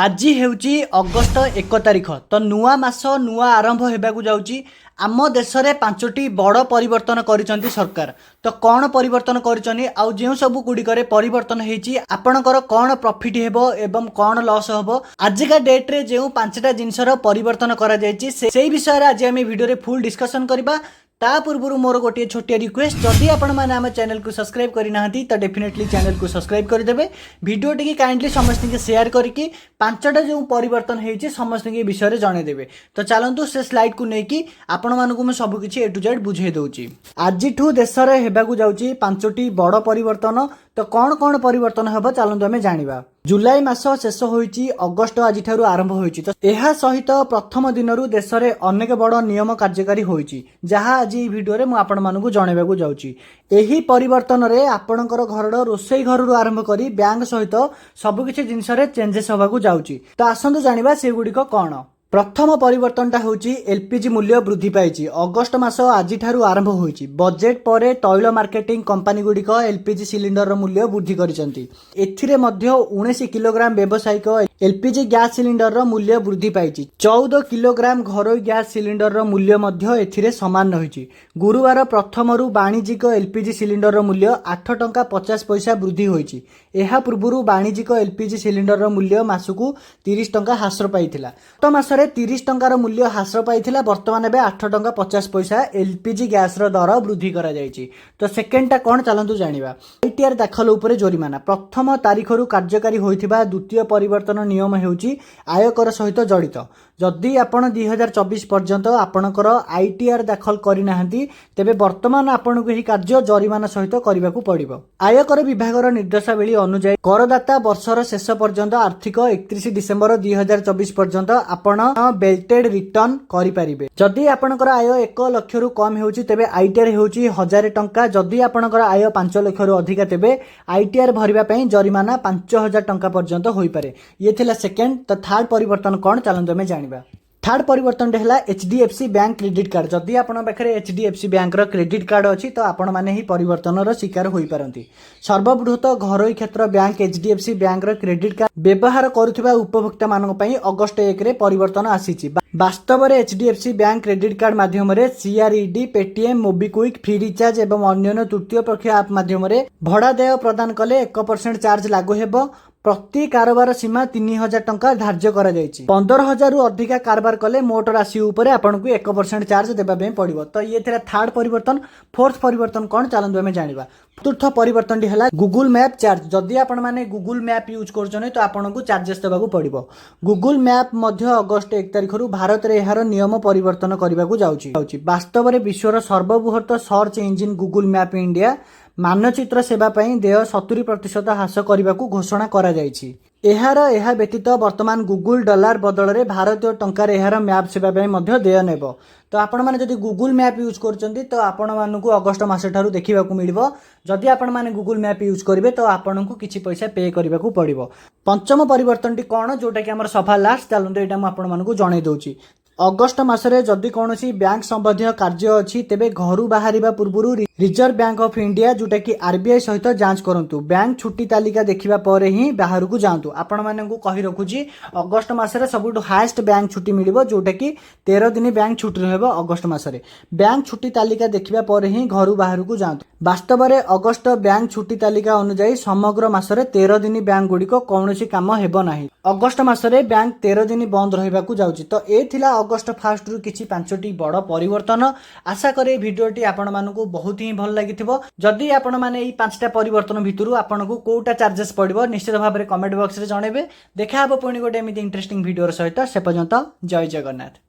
आज ହେଉଛି ଅଗଷ୍ଟ 1 ତାରିଖ। ତ ନୂଆ ମାସ ନୂଆ ଆରମ୍ଭ ହେବାକୁ ଯାଉଛି। ଆମ ଦେଶରେ 5ଟି ବଡ଼ ପରିବର୍ତ୍ତନ କରିଛନ୍ତି ସରକାର। ତ କ'ଣ ପରିବର୍ତ୍ତନ କରିଛନ୍ତି ଆଉ ଯେଉଁ ସବୁ ଗୁଡ଼ିକରେ ପରିବର୍ତ୍ତନ ହେଇଛି ଆପଣଙ୍କର କ'ଣ ପ୍ରଫିଟ୍ ହେବ ଏବଂ କ'ଣ ଲସ୍ ହେବ, ଆଜିକା ଡେଟ୍ରେ ଯେଉଁ 5ଟା ଜିନିଷର ପରିବର୍ତ୍ତନ କରାଯାଇଛି ସେଇ ବିଷୟରେ ଆଜି ଆମେ ଭିଡ଼ିଓରେ ଫୁଲ୍ ଡିସ୍କସନ୍ କରିବା। ता पूर्व मोर गोटे छोटिया रिक्वेस्ट, जदि आपण मैंने आम चैनल को सब्सक्राइब करना तो डेफिनेटली चैनल को सब्सक्राइब करदे। वीडियो टी काइंडली समस्त शेयर करके 5टा जो परिवर्तन होती समस्त विषय जनईदेवे। तो चलतु से स्लाइड को लेकिन आपण मानक सबकि ए टू जेड बुझे दूची। आज देश में होगा जाऊँगी 5टी बड़ परिवर्तन। तो कौन कौन परिवर्तन हम चलतु आम जाना। जुलाई मास शेष होईची, अगस्ट आज आरंभ होईची। तो यह सहित प्रथम दिन देश में अनेक बड़ नियम कार्यकारी होईची, जहाँ आज ये वीडियो में आपण मानक जनइबाकू जाउची। एही परिवर्तन रे आपणकर घर रोसई घर आरंभ करी बैंक सहित सबकिछि जिनस रे चेंजेस होबाकू जाउची। तो आसंतु जानिबा से गुडिक कोन। प्रथम परिवर्तनटा होची एलपीजी मूल्य वृद्धि पाइछि। अगस्ट मास आज आरंभ होईछि। बजेट पर तैल मार्केटिंग कंपनी गुडिक एलपीजी सिलिंडर मूल्य वृद्धि करिसेंती। एथिरे मध्य 19 किलोग्राम व्यावसायिक एलपीजी गैस सिलिंडर मूल्य वृद्धि पाइछि। 14 किलोग्राम घरोई गैस सिलिंडर मूल्य मध्य एथिरे समान रहिछि। गुरुवार प्रथम रु वाणिज्यिक एलपीजी सिलिंडर मूल्य 8 टंका 50 पैसा वृद्धि होईछि। एहा पूर्वरु वाणिज्यिक एलपीजी सिलिंडर मूल्य मासकू 30 टंका ह्रास पाइथिला। तो मास 30 टंकार मूल्य ह्रास पाइथिला। वर्तमान एबे 8 टंका 50 पैसा एलपीजी गैस रो दर वृद्धि करा जायछि। तो सेकेंडटा कोन चलंतु जानिबा। आईटीआर दाखल उपरे जोरिमाना प्रथम तारिखरु कार्यकारी होइथिबा द्वितीय परिवर्तन नियम हेउची आयकर सहित जड़ित। जदि आपण 2024 पर्यंत आपणकर आईटीआर दाखल करि नाहंती तेबे वर्तमान आपणको एही कार्य जरिमाना सहित करिबाकू पड़िबो। आयकर विभागर निर्देशावली अनुसार करदाता वर्षर शेष पर्यंत आर्थिक 31 डिसेंबर 2024 पर्यंत आपण बेल्टेड रिटर्न करि परिबे। जदि आपणकर आय 1 लाख रु कम हेउची तेबे आईटीआर हेउची 1000 टंका। जदि आपणकर आय 5 लाख रु अधिक तेबे आईटीआर भरिबा पई जरिमाना 5000 टंका पर्यंत होई पारे। ये थिला सेकंड। तो थर्ड परिवर्तन कोन चलंतु हमें जानिबा। थर्ड परिवर्तन है एचडीएफसी बैंक क्रेडिट कार्ड। जदि आपण पाखे एचडीएफसी बैंक रो क्रेडिट कार्ड अच्छी तो आपण मैंने ही परिवर्तन शिकार हो पारती। सर्वबृहत घरोई क्षेत्र बैंक एचडीएफसी बैंक रो क्रेडिट कार्ड व्यवहार करुवा उपभोक्ता मानक पई अगस्ट 1 रे परिवर्तन आसी। वास्तव में एचडीएफसी बैंक क्रेडिट कार्ड माध्यम CRED, Paytm, MobiKwik, free recharge एवं अन्य तृतीय पक्ष आप माध्यम भड़ा देय प्रदान कले 1% चार्ज लागू हेबो। प्रति कारोबार सीमा 3000 टंका धार्य करा जायछि। 15000 रु अधिका कारोबार कले मोट राशि उपरे आपनकु 1% चार्ज देबा पे पड़िबो। तो ये थिला थर्ड परिवर्तन। फोर्थ परिवर्तन कोन चलंतु हमें जानिबा। चतुर्थ परिवर्तन है गूगल मैप चार्ज। जदि आपण माने गूगल मैप यूज करछने तो आपनकु चार्जेस देबाकू पड़िबो। गूगल मैप मध्य अगस्ट 1 तारिख रु भारत रे एहार नियम परिवर्तन करबाकू जाउछि। वास्तव में विश्वर सर्वबृहत search engine Google map India मानचित्र सेवा पई देय 70% ह्रास करने को घोषणा करा जायछि। एहा व्यतीत वर्तमान गूगल डॉलर बदल में भारतीय टंकार एहार मैप सेवा पई मध्य देय नेबो। तो आपण माने जदि गूगल मैप यूज करछंती तो आपण मानकू अगस्ट मास ठारू देखिबाकू मिलिबो। जदि आपण माने गूगल मैप यूज करिवे तो आपनकू किछि पैसा पे करबाकू पड़िबो। पंचम परिवर्तनटी कोन जोटा कि हमर सफा लास्ट चलंतु एटा म आपण मानकू जणाई दउची। अगस्ट मासरे जदि कौनसी बैंक संबंधी कार्य अच्छी तेबे घरू बाहरिबा पूर्वरु रिजर्व बैंक ऑफ इंडिया जोटा कि आरबीआई सहित जांच करंतु। बैंक छुट्टी तालिका देखिबा परे ही बाहर को जांतु। आपण मानकू कहि रखुची अगस्ट मासरे सबुठु हाईएस्ट बैंक छुट्टी मिलिबो जोटा कि 13 दिन बैंक छुट्टी रहबो अगस्ट मासरे। बैंक छुट्टी तालिका देखिबा परे ही घरू बाहर को जांतु। वास्तव में अगस्ट बैंक छुट्टी तालिका अनुसार समग्र मासरे 13 दिन बैंक गुड़िक कौनसी काम हेबो नाही। अगस्ट मासरे बैंक 13 दिन बंद रहिबाकू जाउची। तो ए थिला अगस्ट फर्स्ट रु किछि 5टी बड़ परिवर्तन। आशा करे भिडियोटी आपण मानकू बहुत ही भल लागिथिबो। जदि आपण माने ई 5टा परिवर्तन भितरु आपनकू कोटा चार्जेस पड़िबो निश्चित भाव में कमेंट बॉक्स रे जणेबे। देखा हबो पुणी गोटे एमिति इंटरेस्टिंग भिडियो सहित। से पर्यंत जय जगन्नाथ।